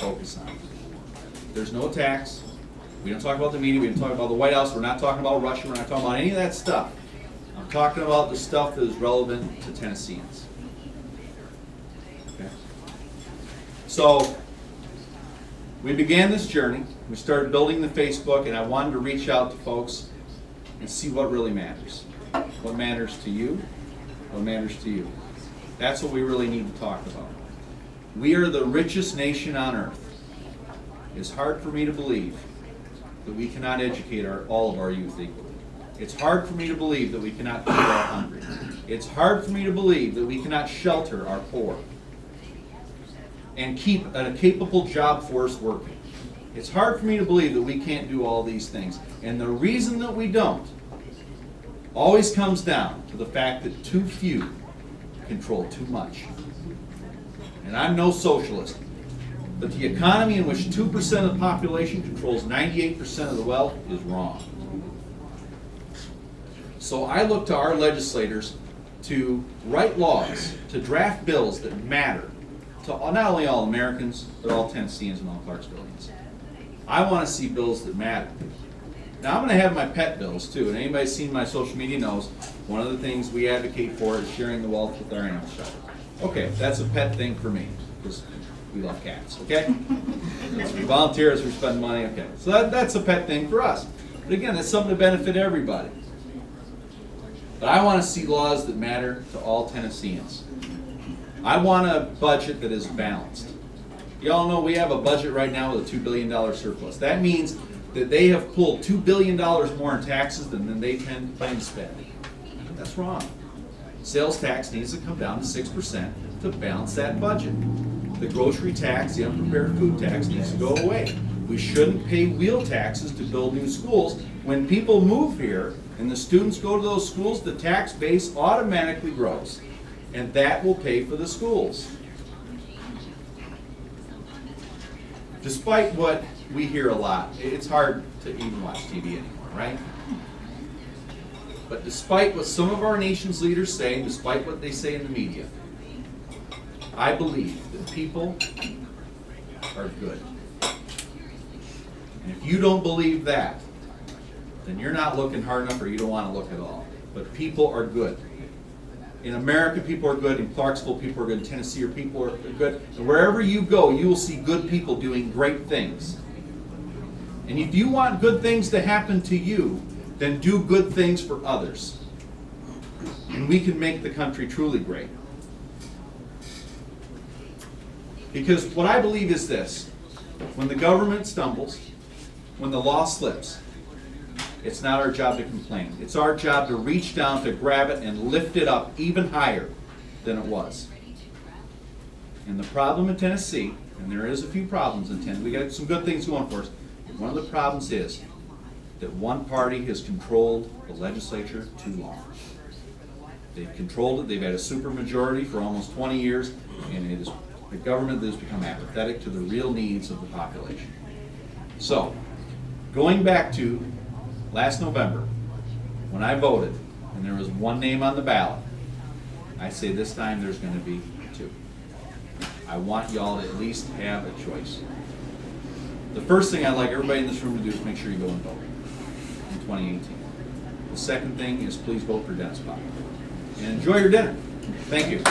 focus on. There's no attacks. We don't talk about the media. We don't talk about the White House. We're not talking about Russia. We're not talking about any of that stuff. I'm talking about the stuff that is relevant to Tennesseans. Okay? So, we began this journey. We started building the Facebook, and I wanted to reach out to folks and see what really matters. What matters to you? What matters to you? That's what we really need to talk about. We are the richest nation on earth. It's hard for me to believe that we cannot educate all of our youth equally. It's hard for me to believe that we cannot feed our hungry. It's hard for me to believe that we cannot shelter our poor and keep a capable job force working. It's hard for me to believe that we can't do all these things. And the reason that we don't always comes down to the fact that too few control too much. And I'm no socialist, but the economy in which 2% of the population controls 98% of the wealth is wrong. So I look to our legislators to write laws, to draft bills that matter to not only all Americans, but all Tennesseans and all Clarksvillians. I want to see bills that matter. Now I'm going to have my pet bills too, and anybody who's seen my social media knows one of the things we advocate for is sharing the wealth with our animal shelter. Okay, that's a pet thing for me, because we love cats, okay? We volunteer as we spend money, okay. So that's a pet thing for us. But again, it's something to benefit everybody. But I want to see laws that matter to all Tennesseans. I want a budget that is balanced. You all know we have a budget right now with a $2 billion surplus. That means that they have pulled $2 billion more in taxes than they plan to spend. That's wrong. Sales tax needs to come down to 6% to balance that budget. The grocery tax, the unprepared food tax needs to go away. We shouldn't pay wheel taxes to build new schools. When people move here and the students go to those schools, the tax base automatically grows. And that will pay for the schools. Despite what we hear a lot, it's hard to even watch TV anymore, right? But despite what some of our nation's leaders say, despite what they say in the media, I believe that people are good. And if you don't believe that, then you're not looking hard enough or you don't want to look at all. But people are good. In America, people are good. In Clarksville, people are good. In Tennessee, people are good. And wherever you go, you will see good people doing great things. And if you want good things to happen to you, then do good things for others. And we can make the country truly great. Because what I believe is this: when the government stumbles, when the law slips, it's not our job to complain. It's our job to reach down, to grab it, and lift it up even higher than it was. And the problem in Tennessee, and there is a few problems in Tennessee, we got some good things going for us. One of the problems is that one party has controlled the legislature too long. They've controlled it, they've had a supermajority for almost 20 years, and it is a government that has become apathetic to the real needs of the population. So, going back to last November, when I voted, and there was one name on the ballot, I say this time there's going to be two. I want y'all to at least have a choice. The first thing I'd like everybody in this room to do is make sure you go and vote in 2018. The second thing is please vote for Dennis Potvin. And enjoy your dinner. Thank you.